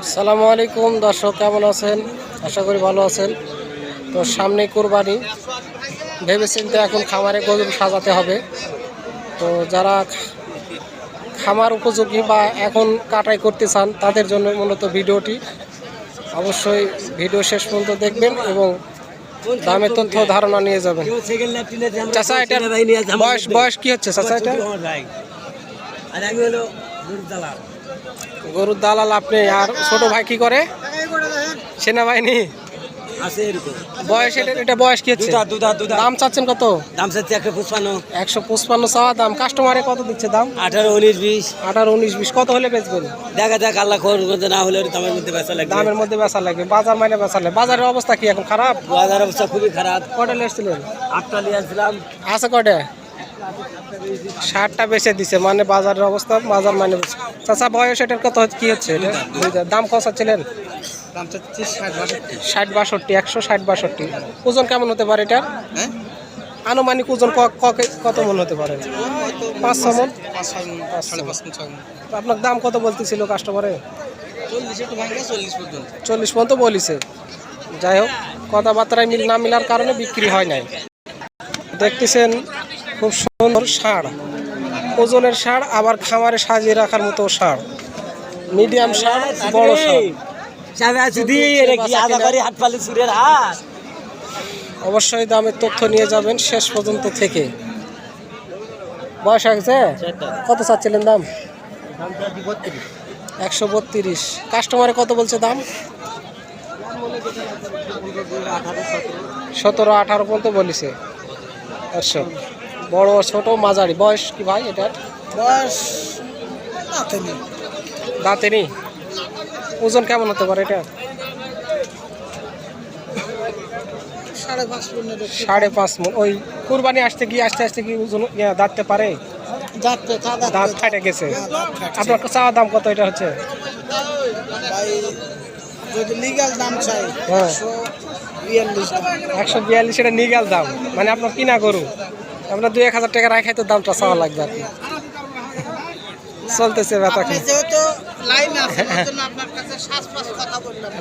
আসসালামু আলাইকুম দর্শক, কেমন আছেন? আশা করি ভালো আছেন। তো সামনে কোরবানি, ভেবেচিন্তে এখন খামারে গরু সাজাতে হবে। তো যারা খামার উপযোগী বা এখন কাটাই করতে চান তাদের জন্য মূলত ভিডিওটি। অবশ্যই ভিডিও শেষ পর্যন্ত দেখবেন এবং দামের তথ্য ধারণা নিয়ে যাবেন। চাচা, এটা বয়স কি হচ্ছে চাচা? এটা গরুর দালাল আপনি। আর ছোট ভাই কি করে? সেনাবাহিনী। বয়স এটা বয়স কি হচ্ছে? দাম চাচ্ছেন কত? দাম চাচ্ছি 155 চাওয়া দাম। কাস্টমারে কত দিচ্ছে দাম? 18, 19, 20। 18, 19, 20 কত হলে বেচবেন? দেখা যাক, আল্লাহ করতে না হলে দামের মধ্যে বেচা লাগবে। দামের মধ্যে বেচা লাগবে, বাজার মানে বেচা লাগবে। বাজারের অবস্থা কি এখন? খারাপ। বাজার অবস্থা খুবই খারাপ। কটা নিয়েছিলেন? 8টা নিয়ে আসছিলাম। আছে কটা? 60টা বেচে দিছে, মানে বাজারের অবস্থা বাজার মানে। চাচা, বয়স এটার কত কি হচ্ছে? এটা দাম কত চাচ্ছিলেন? দাম চাচ্ছি 60, 62, 160, 62। ওজন কেমন হতে পারে এটা? হ্যাঁ, আনুমানিক ওজন কত মন হতে পারে? 5-6 মন। 5.5 তো আপনার দাম কত বলতেছিল কাস্টমারে? 40, একটু ভাঙা 40 পর্যন্ত। 40 পর্যন্ত বলিছে। যাই হোক, কথাবার্তায় মিল না মিলার কারণে বিক্রি হয় নাই। দেখতেছেন খুব সুন্দর ষাঁড়, ওজনের ষাঁড়, আবার খামারে সাজিয়ে রাখার মতো ষাঁড়। মিডিয়াম ষাঁড়, বড় ষাঁড়। অবশ্যই দামের তথ্য নিয়ে যাবেন শেষ পর্যন্ত থেকে। বয়স আছে? কত চাচ্ছিলেন দাম? 132। কাস্টমারে কত বলছে দাম? 17-18 পর্যন্ত বলিছে। দর্শক, বড় ছোট মাঝারি। বয়স কি ভাই এটার? বয়স দাঁতে নেই। ওজন কেমন হতে পারে এটা? 5.5 মণ। ওই কুরবানি আসতে আস্তে কি ওজন দাঁততে পারে? দাঁত ফাটে গেছে। আপনার চাওয়া দাম কত এটা হচ্ছে? যদি লিগ্যাল দাম চাই, হ্যাঁ, 142। 142 এটা লিগ্যাল দাম, মানে আপনার কিনা গরু। আপনার 2-1 হাজার টাকা রাখাই তো দামটা চাওয়া লাগবে আর কি। চলতেছে ব্যথা কি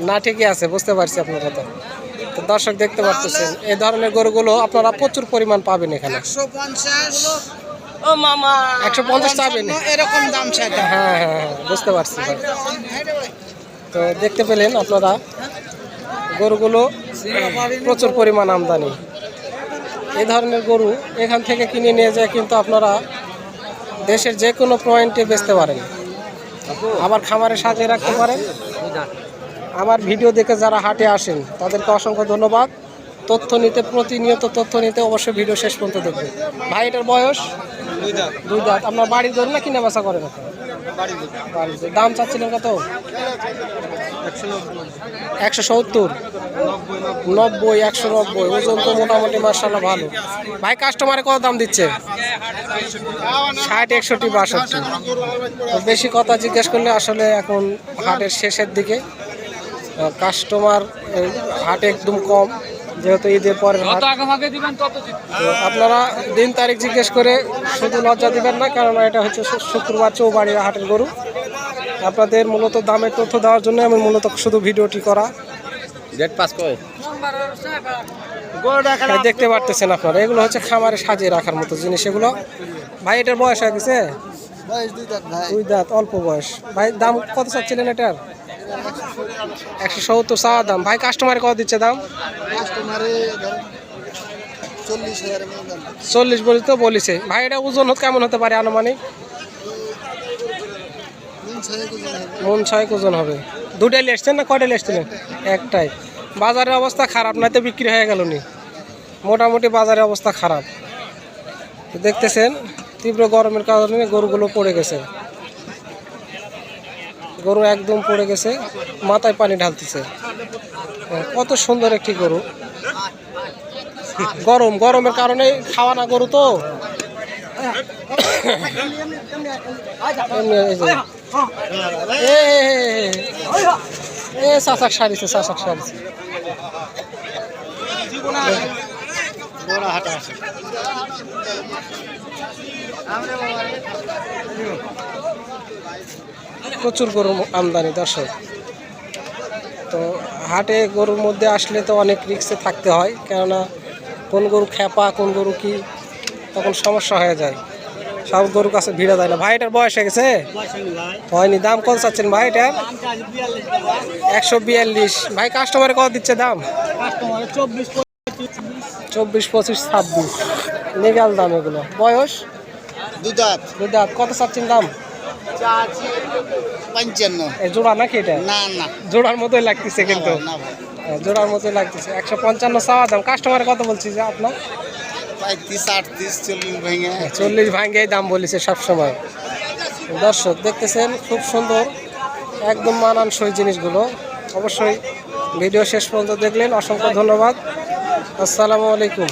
না? ঠিকই আছে, বুঝতে পারছি আপনার কথা। তো দর্শক, দেখতে পাচ্ছেন এই ধরনের গরুগুলো আপনারা প্রচুর পরিমাণ পাবেন এখানে। 150 চাবেন, এরকম দাম চাই। হ্যাঁ, বুঝতে পারছি ভাই। তো দেখতে পেলেন আপনারা, গরুগুলো প্রচুর পরিমাণ আমদানি। এই ধরনের গরু এখান থেকে কিনে নিয়ে যায় কিন্তু আপনারা দেশের যে কোনো পয়েন্টে বেচতে পারেন, আবার খামারে সাজিয়ে রাখতে পারেন। আমার ভিডিও দেখে যারা হাটে আসেন তাদেরকে অসংখ্য ধন্যবাদ। প্রতিনিয়ত তথ্য নিতে অবশ্যই ভিডিও শেষ পর্যন্ত দেখবেন। ভাই, এটার বয়স? 2 দাঁত। আপনার বাড়ির গরু না কিনা বেচা করেন? বাড়ির। দাম চাচ্ছিলেন কত? 170, 90, 190। ওজন তো মোটামুটি মাশাআল্লাহ ভালো। ভাই, কাস্টমারে কত দাম দিচ্ছে? 60, 61, 62। তো বেশি কথা জিজ্ঞেস করলে আসলে এখন হাটের শেষের দিকে কাস্টমার, হাটে একদম কম, যেহেতু ঈদের পরের হাট। তো আপনারা দিন তারিখ জিজ্ঞেস করে শুধু লজ্জা দিবেন না, কারণ এটা হচ্ছে শুক্রবার চৌবাড়ির হাটের গরু। আপনাদের মূলত দামের তথ্য দেওয়ার জন্য আমি মূলত শুধু ভিডিওটি করা। দেখতে পারতেছেন আপনারা, এগুলো হচ্ছে খামারে সাজিয়ে রাখার মতো জিনিস এগুলো। ভাই, এটার বয়স হয়ে গেছে? 2 দাঁত, অল্প বয়স। ভাই, দাম কত চাচ্ছিলেন এটার? 170 চাওয়া দাম। ভাই, কাস্টমারে কত দিচ্ছে দাম? 40 বলি তো বলিছে। ভাই, এটা ওজন কেমন হতে পারে আনুমানিক? 6 ওজন হবে। দুটাই এসছেন না কয়টা এসছিলেন? একটাই। বাজারের অবস্থা খারাপ, নয়তো বিক্রি হয়ে গেল নি। মোটামুটি বাজারের অবস্থা খারাপ। দেখতেছেন তীব্র গরমের কারণে গরুগুলো পড়ে গেছে। গরু একদম পড়ে গেছে, মাথায় পানি ঢালতেছে। কত সুন্দর একটি গরু। গরমের কারণে খাওয়া না গরু তো। চাচাক সারিছে। প্রচুর গরু আমদানি দর্শক। তো হাটে গরুর মধ্যে আসলে তো অনেক রিস্কে থাকতে হয়, কেননা কোন গরু খেপা কোন গরু কি, তখন সমস্যা হয়ে যায়, সব গরুর কাছে ভিড়ে যায় না। ভাই এটার বয়স হয়ে গেছে? হয়নি। দাম কত চাচ্ছেন ভাই এটার? 142। ভাই কাস্টমারে কত দিচ্ছে দাম? 24, 25, 26 লিগ্যাল দাম এগুলো। বয়স? দুধাত দুধাত। কত চাচ্ছেন দাম? 55। এই জোড়া নাকি এটা? না না জোড়ার মতোই লাগতেছে কিন্তু। না ভাই, জোড়ার মতোই লাগতেছে। 155 চাওয়া দাম। কাস্টমারে কত বলছি যে আপনার? 35, 38, 40 ভেঙে 40 ভাঙ্গেই দাম বলেছে সবসময়। দর্শক দেখতেছেন খুব সুন্দর, একদম মানানসই জিনিসগুলো। অবশ্যই ভিডিও শেষ পর্যন্ত দেখলেন, অসংখ্য ধন্যবাদ। আসসালামু আলাইকুম।